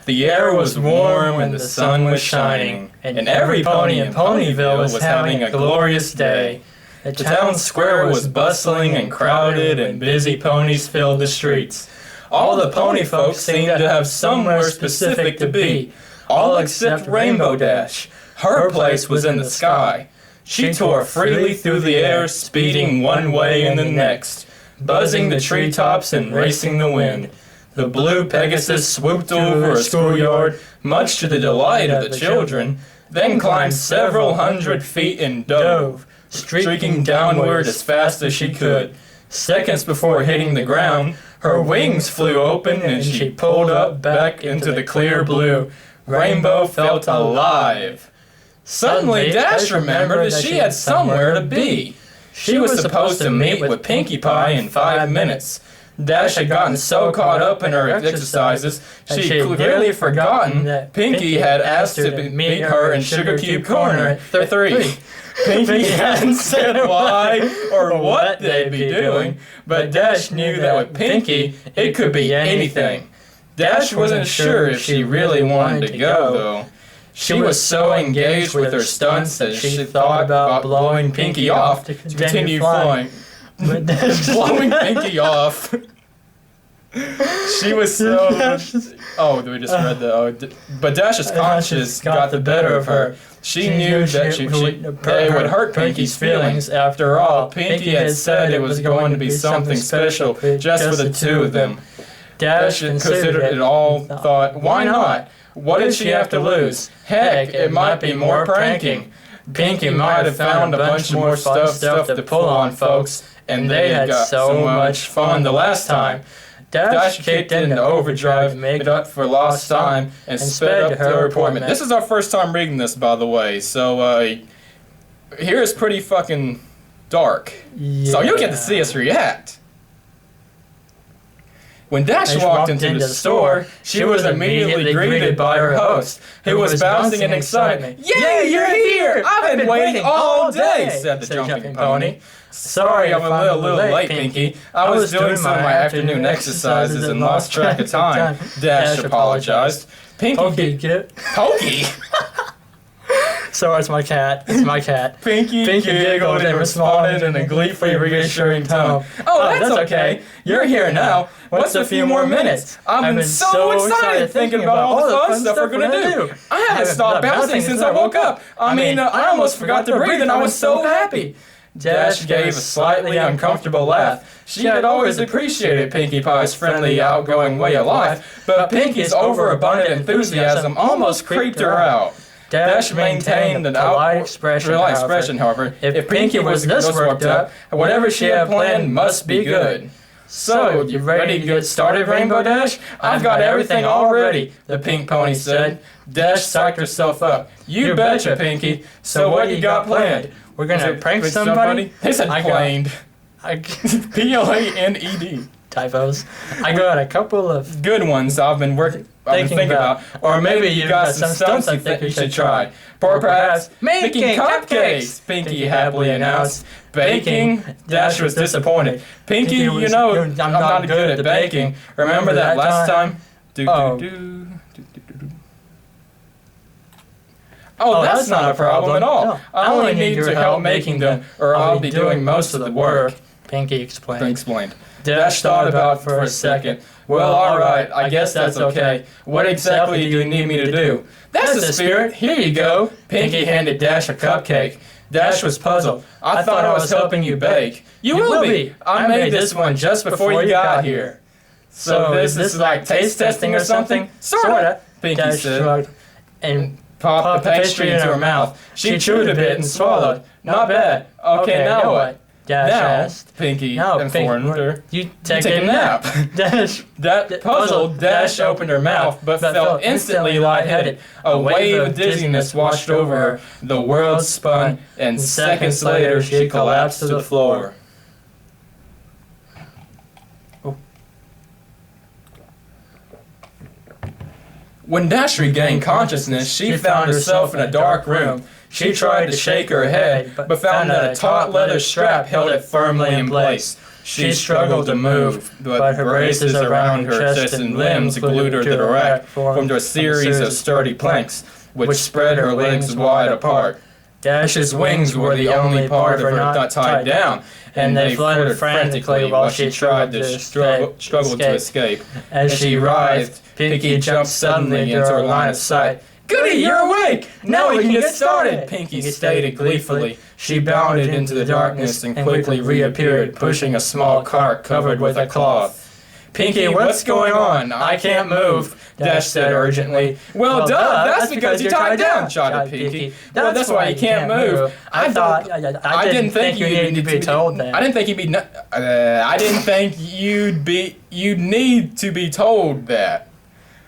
The air was warm and the sun was shining, and every pony in Ponyville was having a glorious day. The town square was bustling and crowded, and busy ponies filled the streets. All the pony folks seemed to have somewhere specific to be, all except Rainbow Dash. Her place was in the sky. She tore freely through the air, speeding one way and the next, buzzing the treetops and racing the wind. The blue Pegasus swooped over a schoolyard, much to the delight of the children, then climbed several hundred feet and dove, streaking downward as fast as she could. Seconds before hitting the ground, her wings flew open and she pulled up back into the clear blue. Rainbow felt alive. Suddenly, Dash remembered that she had somewhere to be. She was supposed to meet with Pinkie Pie in 5 minutes. Dash had gotten so caught up in her exercises, she had clearly forgotten that Pinkie had asked to meet her in Sugar Cube Corner at 3. Pinkie hadn't said why or what they'd be doing, but Dash knew that with Pinkie, it could be anything. Dash wasn't sure if she really wanted to go, though. She was so engaged with her stunts that she thought about blowing Pinkie off to continue flying. Blowing Pinkie off. She was so... Oh, we just read that. But Dash's conscience got the better of her. She knew that it would hurt Pinkie's feelings. After all, Pinkie had said it was going to be something special just for the two of them. Dash considered it all, thought, why not? What did she have to lose? Heck, it might be more pranking. Pinkie might have found a bunch more stuff to pull on folks, and they had got so much fun the last time. Dash kicked into overdrive, made up for lost time, and sped up to her appointment. This is our first time reading this, by the way, so here is pretty fucking dark. Yeah. So you get to see us react. When Dash walked into the store, she was immediately greeted by her host, who was bouncing in excitement. "Yay, you're here! I've been waiting all day," said the jumping pony. "Sorry, I'm a little late, Pinkie. I was doing some of my afternoon exercises and lost track of time," Dash apologized. Pinkie... Pokey? Sorry, it's my cat. It's my cat. Pinkie giggled and responded in a gleefully reassuring tone. "Oh, that's okay. You're here now. What's a few more minutes? I've been so excited thinking about all the fun stuff we're gonna do. I haven't stopped bouncing since I woke up. I almost forgot to breathe and I was so happy." Dash gave a slightly uncomfortable laugh. She had always appreciated Pinkie Pie's friendly, outgoing way of life, but Pinkie's overabundant enthusiasm almost creeped her out. Dash maintained an polite expression, however. If Pinkie was this worked up, whatever she had planned must be good. "So, you ready to get started, Rainbow Dash? I've got everything all ready," the pink pony said. Dash psyched herself up. "You betcha, Pinkie. So what you got planned? We're gonna prank somebody?" They said planned. P-L-A-N-E-D. Typos. I got a couple of good ones I've been thinking about. Or maybe you got some stunts you think you should try. Or perhaps making cupcakes, Pinkie happily announced. Baking? Dash was disappointed. "Pinkie, I'm not good at baking. Remember that last time?" Oh, that's not a problem at all. I only need your help making them, or I'll be doing most of the work, Pinkie explained. Dash thought about it for a second. "Well, alright, I guess that's okay. What exactly do you need me to do?" "That's the spirit. Here you go." Pinkie handed Dash a cupcake. Dash was puzzled. "I thought I was helping you bake." "You will be. I made this one just before you got here." "So this is like taste testing or something?" "Sorta," Pinkie said, and popped the pastry into her mouth. She chewed a bit and swallowed. "Not bad. Okay, now what?" Dash asked. Pinkie informed her. You take a nap." That puzzled, Dash opened her mouth, but felt instantly lightheaded. A wave of dizziness washed over her. The world spun, and seconds later she collapsed to the floor. When Dash regained consciousness, she found herself in a dark room. She tried to shake her head, but found that a taut leather strap held it firmly in place. She struggled to move, but her braces around her chest and limbs glued her to the rack, formed a series of sturdy planks, which spread her legs wide apart. Dash's wings were the only part of her not tied down, and they fluttered frantically while she tried to struggle to escape. As she writhed, Pinky jumped suddenly into her line of sight. "Goody, you're awake! Now we can get started!" Pinky stated gleefully. She bounded into the darkness and quickly reappeared, pushing a small cart covered with a cloth. "Pinky, what's going on? I can't move," Dash said urgently. "Well, duh, that's because you're tied down," shouted Pinky. "Well, that's why you can't move. I didn't think you needed to be told that. I didn't think you'd need to be told that."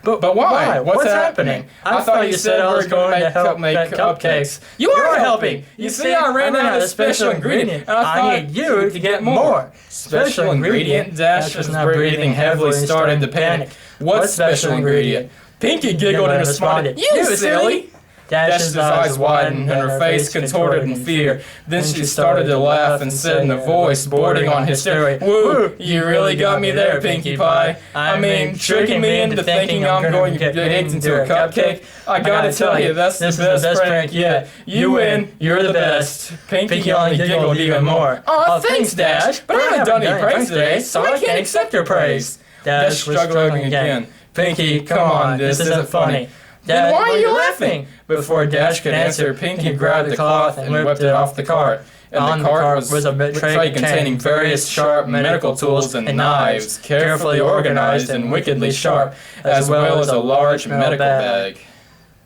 But why? What's happening? I thought you said I was going to help make cupcakes. You are helping! You see, I ran out of the special ingredient, and I need you to get more. Special ingredient? Dash was now breathing heavily, started to panic. What special ingredient? Pinky giggled and responded, "You silly!" Dash's eyes widened and her face contorted in fear. Then she started to laugh and said in a voice bordering on hysteria, "Woo, you really got me there, Pinkie Pie. I mean, tricking me into thinking I'm going to get baked into a cupcake. I gotta tell you, that's the best prank yet. You win, you're the best." Pinky only giggled even more. "Aw, thanks, Dash, but I haven't done any pranks today, so I can't accept your praise." Dash was struggling again. "Pinky, come on, this isn't funny." "Then why are you laughing?" Before Dash could answer, Pinky grabbed the cloth and whipped it off the cart. And the cart was a tray containing various sharp medical tools and knives, carefully organized and wickedly sharp, as well as a large medical bag.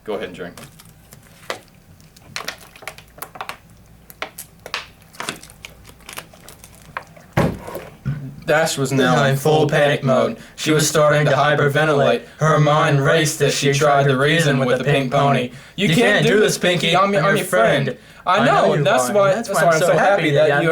Go ahead and drink. Dash was now in full panic mode. She was starting to hyperventilate. Her mind raced as she tried to reason with the pink pony. "You can't do this, Pinky. I'm your friend." "I know, and that's why I'm so happy that I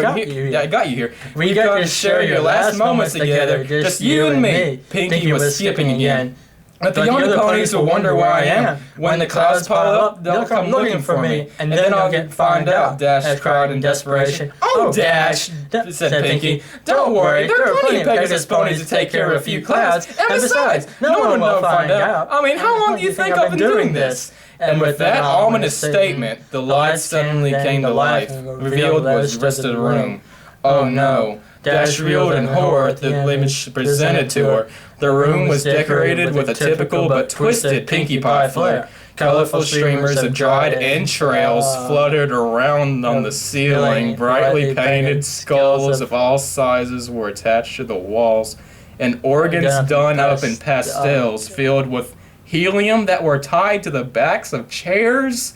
got you here. We got to share your last moments together, just you and me." Pinky was skipping again. "But the other ponies will wonder where I am. When the clouds pile up, they'll come looking for me, and then I'll find out," Dash cried in desperation. "Oh, Dash," said Pinky, "don't worry. There are plenty of Pegasus ponies to take care of a few clouds. And besides, no one will find out. I mean, how long do you think I've been doing this?" And with that ominous statement, the lights suddenly came to life. Revealed was the rest of the room. Oh no. Dash reeled in horror at the image presented to her. The room was decorated with a typical but twisted Pinkie Pie flair. Colorful streamers of dried entrails fluttered around on the ceiling. Brightly painted skulls of all sizes were attached to the walls, and organs done up in pastels filled with helium that were tied to the backs of chairs.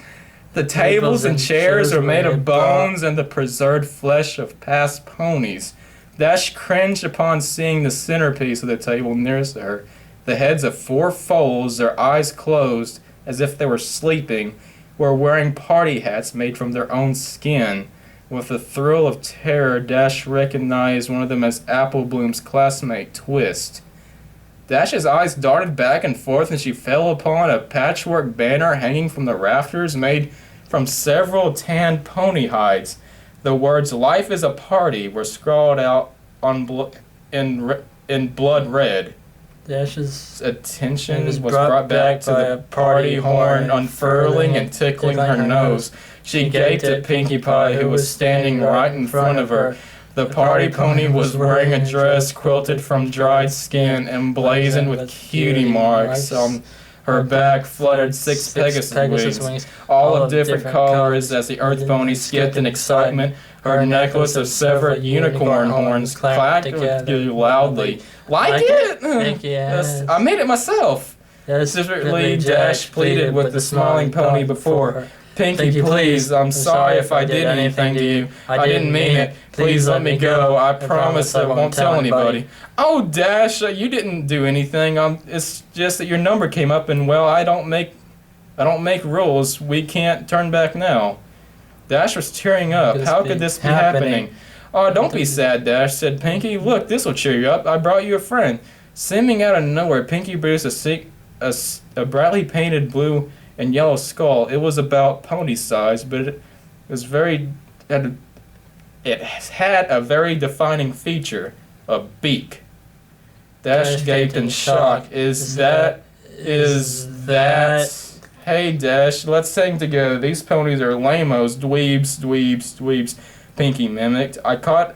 The tables and chairs were made of bones and the preserved flesh of past ponies. Dash cringed upon seeing the centerpiece of the table nearest to her. The heads of 4 foals, their eyes closed, as if they were sleeping, were wearing party hats made from their own skin. With a thrill of terror, Dash recognized one of them as Apple Bloom's classmate, Twist. Dash's eyes darted back and forth, and she fell upon a patchwork banner hanging from the rafters made from several tanned pony hides. The words "Life is a Party" were scrawled out on in blood red. Dash's attention was brought back to the party horn unfurling and tickling her nose. She gaped at Pinkie Pie, who was standing right in front of her. The party pony was wearing a dress quilted from dried skin, emblazoned with cutie marks. On her back fluttered 6 Pegasus wings, all of different colors, as the earth pony skipped in excitement. Her necklace of severed unicorn horns clacked loudly. "Like it? Yes, I made it myself." Secretly, Dash pleaded with the smiling pony before her. "Pinky, please, I'm sorry if I did anything to you. I didn't mean it. Please let me go. I promise I won't tell anybody." "Oh, Dash, you didn't do anything. It's just that your number came up, and well, I don't make rules. We can't turn back now." Dash was tearing up. How could this be happening? "Oh, don't be sad, Dash," said Pinky. "Look, this will cheer you up. I brought you a friend." Seeming out of nowhere, Pinky produced a brightly painted blue and yellow skull. It was about pony size, but it was very It had a very defining feature, a beak. Dash gaped in shock. Is that... Hey, Dash, let's sing together. These ponies are lamos, dweebs, Pinky mimicked. I caught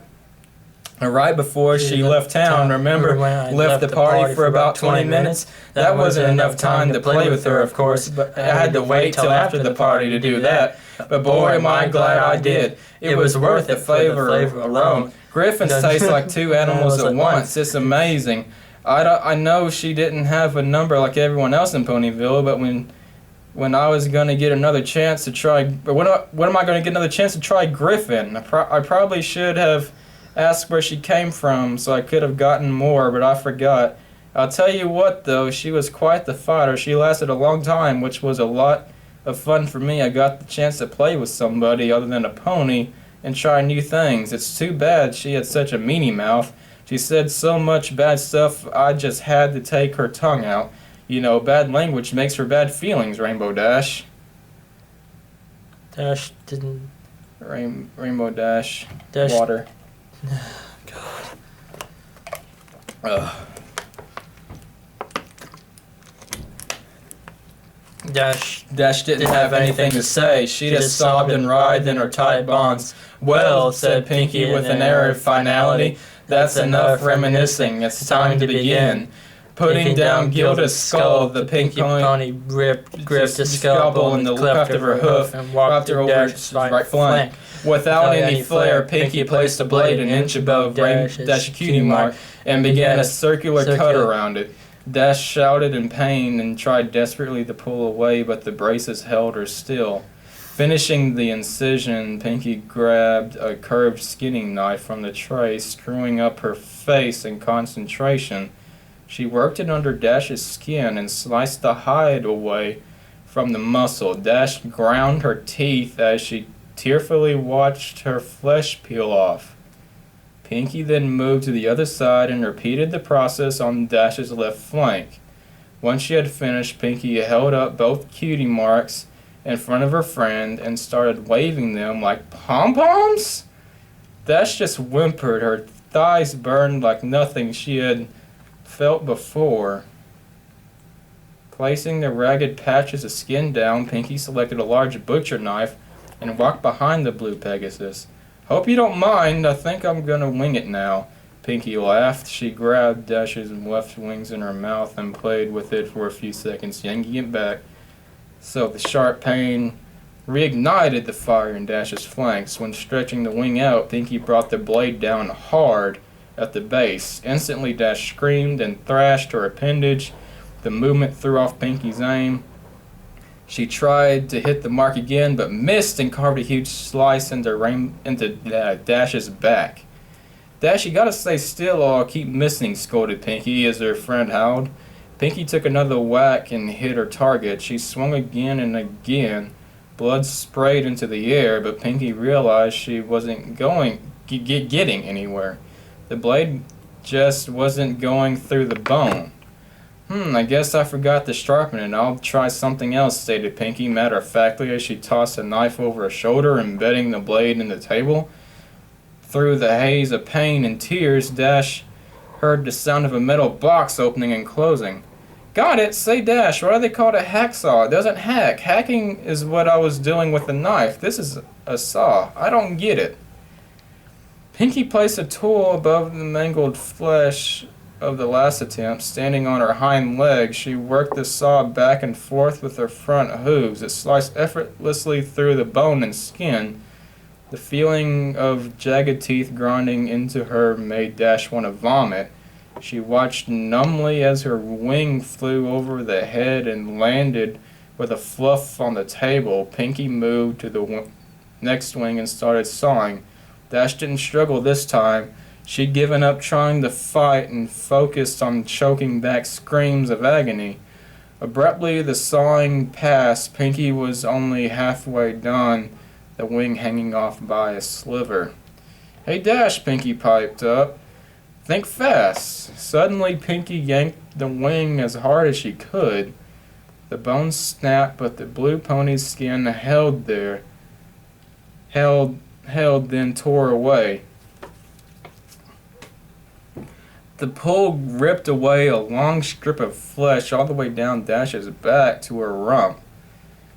her right before she left town. Remember, left the party for about 20 minutes? That wasn't enough time to play with her, of course, but I had to wait till after the party to do that. But boy, am I glad I did. It was worth the flavor alone. Griffins taste like two animals at once. It's amazing. I know she didn't have a number like everyone else in Ponyville, but when I was going to get another chance to try... When am I going to get another chance to try Griffin? I probably should have asked where she came from, so I could have gotten more, but I forgot. I'll tell you what, though, she was quite the fighter. She lasted a long time, which was a lot of fun for me. I got the chance to play with somebody other than a pony and try new things. It's too bad she had such a meanie mouth. She said so much bad stuff, I just had to take her tongue out. You know, bad language makes for bad feelings, Rainbow Dash. Dash didn't... Rainbow Dash. Dash... Water. God. Ugh. Dash didn't have anything to say. She just sobbed and writhed in her tight bonds. Well, said Pinky with an air of finality, that's enough reminiscing. It's time to begin. Putting down Gilda's skull, the Pinky Pony gripped the scalpel in the cleft of her hoof and walked her over its right flank. Without any flair, Pinky placed the blade an inch above Dash's cutie mark and began a circular cut around it. Dash shouted in pain and tried desperately to pull away, but the braces held her still. Finishing the incision, Pinky grabbed a curved skinning knife from the tray, screwing up her face in concentration. She worked it under Dash's skin and sliced the hide away from the muscle. Dash ground her teeth as she tearfully watched her flesh peel off. Pinky then moved to the other side and repeated the process on Dash's left flank. Once she had finished, Pinky held up both cutie marks in front of her friend and started waving them like pom-poms. Dash just whimpered. Her thighs burned like nothing she had felt before. Placing the ragged patches of skin down, Pinky selected a large butcher knife and walked behind the blue Pegasus. Hope you don't mind, I think I'm gonna wing it now. Pinky laughed. She grabbed Dash's left wings in her mouth and played with it for a few seconds, yanking it back so the sharp pain reignited the fire in Dash's flanks. When stretching the wing out, Pinky brought the blade down hard at the base. Instantly, Dash screamed and thrashed her appendage. The movement threw off Pinky's aim. She tried to hit the mark again, but missed and carved a huge slice into Dash's back. Dash, you gotta stay still or I'll keep missing, scolded Pinky as her friend howled. Pinky took another whack and hit her target. She swung again and again. Blood sprayed into the air, but Pinky realized she wasn't getting anywhere. The blade just wasn't going through the bone. I guess I forgot to sharpen it. I'll try something else, stated Pinky matter-of-factly as she tossed a knife over her shoulder, embedding the blade in the table. Through the haze of pain and tears, Dash heard the sound of a metal box opening and closing. Got it! Say, Dash, why do they call it a hacksaw? It doesn't hack. Hacking is what I was doing with the knife. This is a saw. I don't get it. Pinky placed a tool above the mangled flesh of the last attempt. Standing on her hind legs, she worked the saw back and forth with her front hooves. It sliced effortlessly through the bone and skin. The feeling of jagged teeth grinding into her made Dash want to vomit. She watched numbly as her wing flew over the head and landed with a fluff on the table. Pinky moved to the next wing and started sawing. Dash didn't struggle this time. She'd given up trying to fight and focused on choking back screams of agony. Abruptly, the sawing passed. Pinky was only halfway done, the wing hanging off by a sliver. Hey, Dash, Pinky piped up. Think fast. Suddenly, Pinky yanked the wing as hard as she could. The bones snapped, but the blue pony's skin held held, then tore away. The pull ripped away a long strip of flesh all the way down Dash's back to her rump.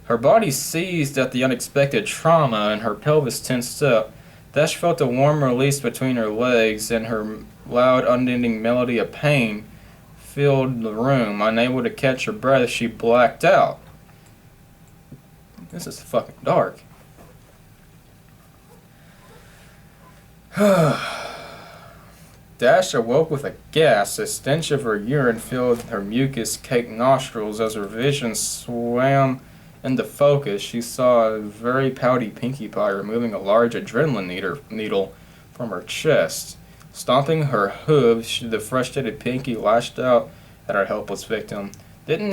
Her body seized at the unexpected trauma and her pelvis tensed up. Dash felt a warm release between her legs, and her loud, unending melody of pain filled the room. Unable to catch her breath, she blacked out. This is fucking dark. Dash awoke with a gasp. A stench of her urine filled her mucus-caked nostrils. As her vision swam into focus, she saw a very pouty Pinkie Pie removing a large adrenaline needle from her chest. Stomping her hooves, the frustrated Pinkie lashed out at her helpless victim. Didn't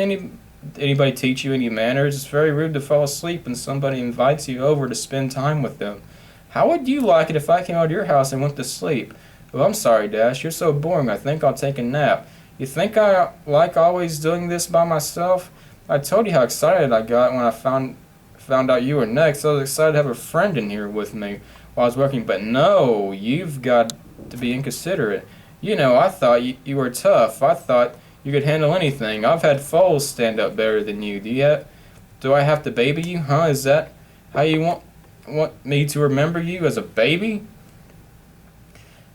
anybody teach you any manners? It's very rude to fall asleep when somebody invites you over to spend time with them. How would you like it if I came out to your house and went to sleep? Oh, I'm sorry, Dash. You're so boring. I think I'll take a nap. You think I like always doing this by myself? I told you how excited I got when I found out you were next. I was excited to have a friend in here with me while I was working. But no, you've got to be inconsiderate. You know, I thought you were tough. I thought you could handle anything. I've had foals stand up better than you. Do I have to baby you? Huh? Is that how you want me to remember you, as a baby?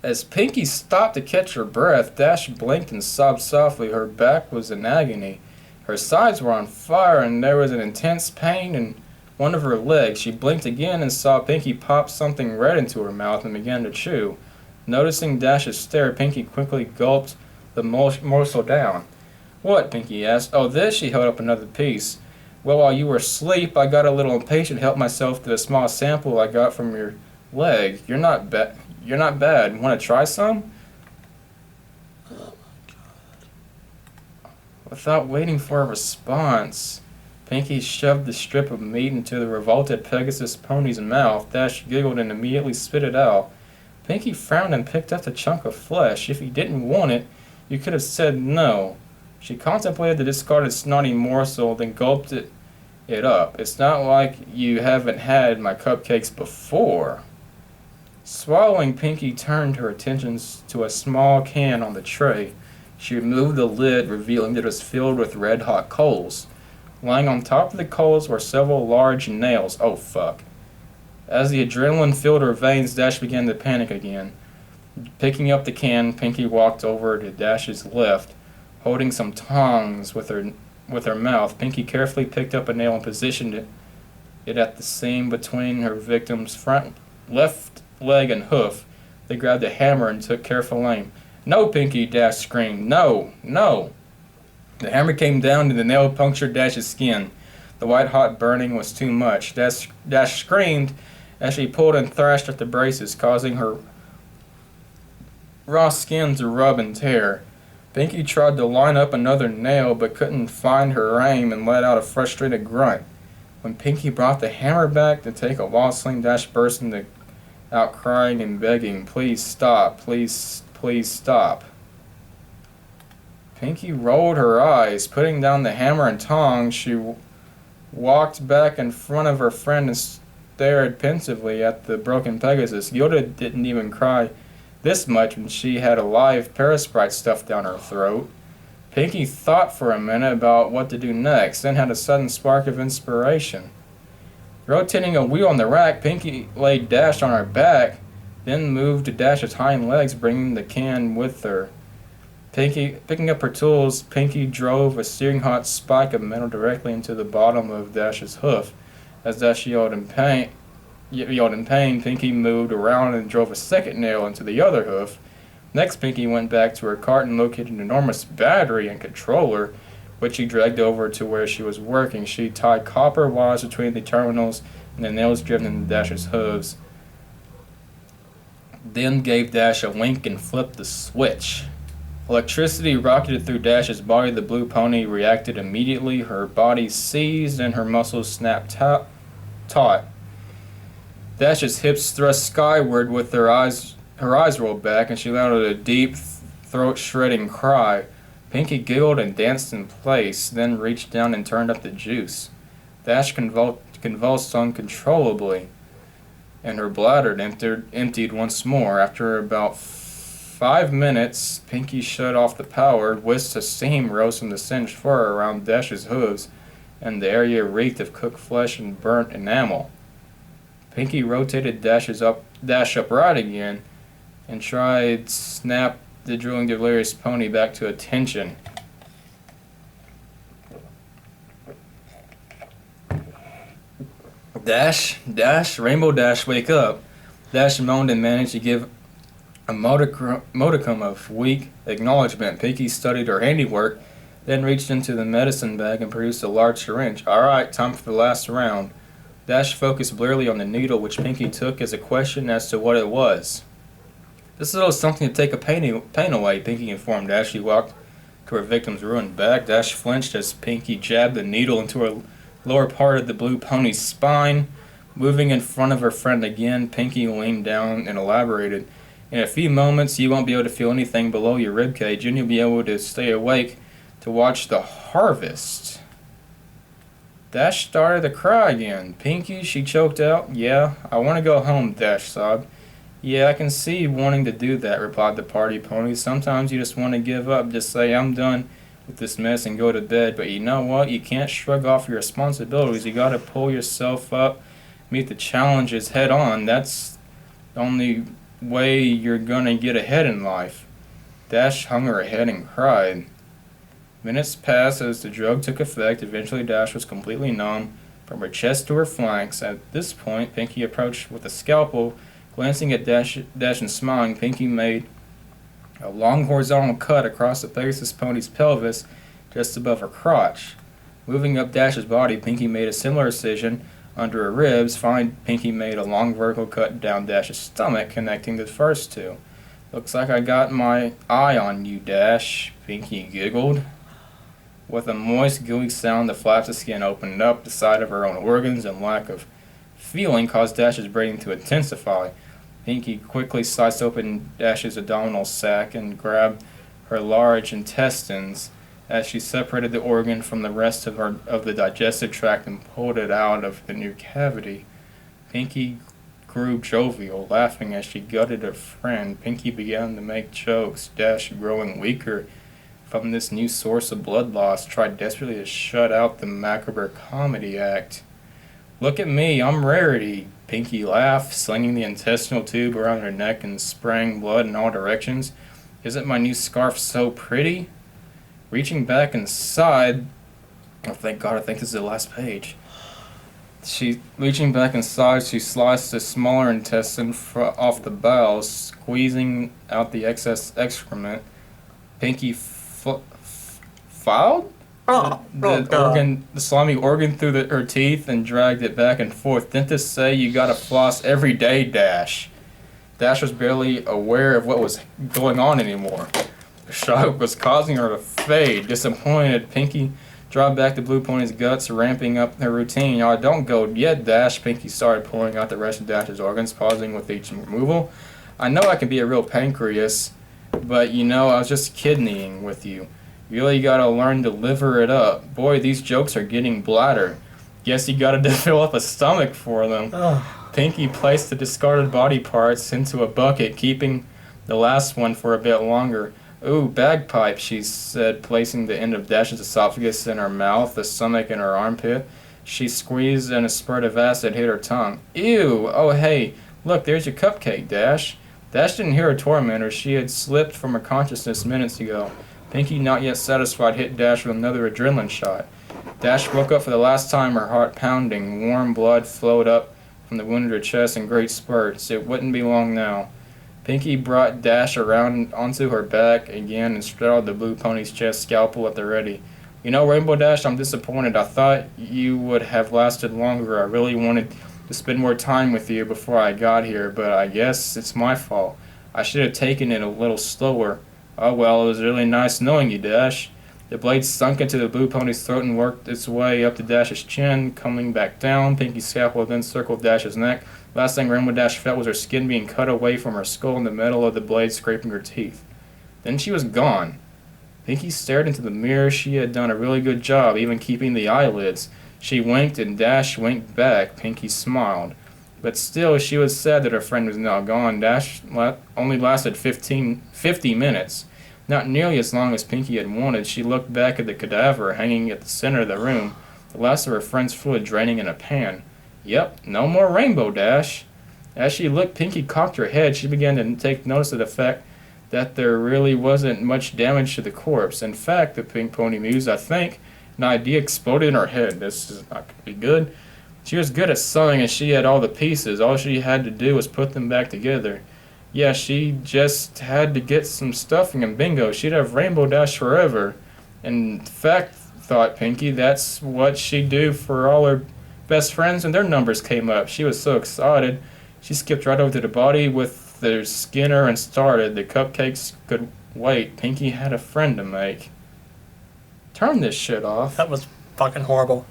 As Pinkie stopped to catch her breath, Dash blinked and sobbed softly. Her back was in agony. Her sides were on fire, and there was an intense pain in one of her legs. She blinked again and saw Pinkie pop something red into her mouth and began to chew. Noticing Dash's stare, Pinkie quickly gulped the morsel down. What? Pinkie asked. Oh, this. She held up another piece. Well, while you were asleep, I got a little impatient to help myself to a small sample I got from your leg. You're not bad. Want to try some? Oh my god. Without waiting for a response, Pinkie shoved the strip of meat into the revolted Pegasus pony's mouth. Dash giggled and immediately spit it out. Pinkie frowned and picked up the chunk of flesh. If you didn't want it, you could have said no. She contemplated the discarded snotty morsel, then gulped it up. It's not like you haven't had my cupcakes before. Swallowing, Pinkie turned her attentions to a small can on the tray. She removed the lid, revealing that it was filled with red-hot coals. Lying on top of the coals were several large nails. Oh, fuck. As the adrenaline filled her veins, Dash began to panic again. Picking up the can, Pinkie walked over to Dash's left. Holding some tongs with her mouth, Pinkie carefully picked up a nail and positioned it at the seam between her victim's front left leg and hoof. They grabbed a hammer and took careful aim. No, Pinkie, Dash screamed. No, no. The hammer came down and the nail punctured Dash's skin. The white-hot burning was too much. Dash screamed as she pulled and thrashed at the braces, causing her raw skin to rub and tear. Pinkie tried to line up another nail but couldn't find her aim and let out a frustrated grunt. When Pinkie brought the hammer back to take a wall swing, Dash burst out crying and begging, "Please stop, please stop." Pinkie rolled her eyes. Putting down the hammer and tongs, she walked back in front of her friend and stared pensively at the broken Pegasus. Gilda didn't even cry this much when she had a live parasprite stuffed down her throat. Pinkie thought for a minute about what to do next, then had a sudden spark of inspiration. Rotating a wheel on the rack, Pinkie laid Dash on her back, then moved to Dash's hind legs, bringing the can with her. Picking up her tools, Pinkie drove a searing hot spike of metal directly into the bottom of Dash's hoof. As Dash yelled in pain, Pinkie moved around and drove a second nail into the other hoof. Next, Pinkie went back to her cart and located an enormous battery and controller, which she dragged over to where she was working. She tied copper wires between the terminals and the nails driven into Dash's hooves. Then gave Dash a wink and flipped the switch. Electricity rocketed through Dash's body. The blue pony reacted immediately. Her body seized and her muscles snapped taut. Dash's hips thrust skyward with her eyes rolled back, and she let out a deep, throat-shredding cry. Pinkie giggled and danced in place, then reached down and turned up the juice. Dash convulsed uncontrollably. and her bladder emptied once more. After about 5 minutes, Pinky shut off the power. Wisps of steam rose from the singed fur around Dash's hooves, and the area reeked of cooked flesh and burnt enamel. Pinky rotated Dash upright again and tried to snap the drooling delirious pony back to attention. Dash, Rainbow Dash, wake up. Dash moaned and managed to give a modicum of weak acknowledgement. Pinky studied her handiwork, then reached into the medicine bag and produced a large syringe. Alright, time for the last round. Dash focused blearily on the needle, which Pinky took as a question as to what it was. This is a little something to take a pain away, Pinky informed Dash. She walked to her victim's ruined back. Dash flinched as Pinky jabbed the needle into her lower part of the blue pony's spine. Moving in front of her friend again, Pinky leaned down and elaborated. In a few moments, you won't be able to feel anything below your ribcage, and you'll be able to stay awake to watch the harvest. Dash started to cry again. Pinky, she choked out. Yeah, I want to go home, Dash sobbed. Yeah, I can see you wanting to do that, replied the party pony. Sometimes you just want to give up, just say, I'm done with this mess and go to bed. But you know what? You can't shrug off your responsibilities. You got to pull yourself up, meet the challenges head on. That's the only way you're going to get ahead in life. Dash hung her head and cried. Minutes passed as the drug took effect. Eventually, Dash was completely numb from her chest to her flanks. At this point, Pinky approached with a scalpel. Glancing at Dash and smiling, Pinky made a long horizontal cut across the Pegasus pony's pelvis just above her crotch. Moving up Dash's body, Pinky made a similar incision under her ribs. Finally, Pinky made a long vertical cut down Dash's stomach, connecting the first two. Looks like I got my eye on you, Dash, Pinky giggled. With a moist, gooey sound, the flaps of skin opened up the side of her own organs, and lack of feeling caused Dash's breathing to intensify. Pinky quickly sliced open Dash's abdominal sac and grabbed her large intestines as she separated the organ from the rest of the digestive tract and pulled it out of the new cavity. Pinky grew jovial, laughing as she gutted her friend. Pinky began to make jokes. Dash, growing weaker from this new source of blood loss, tried desperately to shut out the macabre comedy act. Look at me, I'm Rarity, Pinky laughed, slinging the intestinal tube around her neck and spraying blood in all directions. Isn't my new scarf so pretty? Reaching back inside, oh thank God, I think this is the last page. Reaching back inside, she sliced the smaller intestine off the bowels, squeezing out the excess excrement. Pinky filed the slimy organ through her teeth and dragged it back and forth. Dentists say you gotta floss every day, Dash. Dash was barely aware of what was going on anymore. The shock was causing her to fade. Disappointed, Pinky dropped back the blue pony's guts, ramping up her routine. Y'all don't go yet, Dash. Pinky started pulling out the rest of Dash's organs, pausing with each removal. I know I can be a real pancreas, but you know, I was just kidneying with you. You really gotta learn to liver it up. Boy, these jokes are getting bladder. Guess you gotta fill up a stomach for them. Pinky placed the discarded body parts into a bucket, keeping the last one for a bit longer. Ooh, bagpipe, she said, placing the end of Dash's esophagus in her mouth, the stomach in her armpit. She squeezed and a spurt of acid hit her tongue. Ew! Oh hey, look, there's your cupcake, Dash. Dash didn't hear her tormentor. She had slipped from her consciousness minutes ago. Pinky, not yet satisfied, hit Dash with another adrenaline shot. Dash woke up for the last time, her heart pounding. Warm blood flowed up from the wound in her chest in great spurts. It wouldn't be long now. Pinky brought Dash around onto her back again and straddled the blue pony's chest, scalpel at the ready. You know, Rainbow Dash, I'm disappointed. I thought you would have lasted longer. I really wanted to spend more time with you before I got here, but I guess it's my fault. I should have taken it a little slower. Oh well, it was really nice knowing you, Dash. The blade sunk into the blue pony's throat and worked its way up to Dash's chin, coming back down. Pinky's scalpel then circled Dash's neck. Last thing Rainbow Dash felt was her skin being cut away from her skull and the metal of the blade scraping her teeth. Then she was gone. Pinky stared into the mirror. She had done a really good job, even keeping the eyelids. She winked and Dash winked back. Pinky smiled. But still, she was sad that her friend was now gone. Dash only lasted 50 minutes, not nearly as long as Pinkie had wanted. She looked back at the cadaver hanging at the center of the room, the last of her friend's fluid draining in a pan. Yep, no more Rainbow Dash. As she looked, Pinkie cocked her head. She began to take notice of the fact that there really wasn't much damage to the corpse. In fact, the Pink Pony mused, I think an idea exploded in her head. This is not going to be good. She was good at sewing and she had all the pieces. All she had to do was put them back together. Yeah, she just had to get some stuffing and bingo, she'd have Rainbow Dash forever. In fact, thought Pinkie, that's what she'd do for all her best friends when their numbers came up. She was so excited. She skipped right over to the body with their Skinner and started. The cupcakes could wait. Pinkie had a friend to make. Turn this shit off. That was fucking horrible.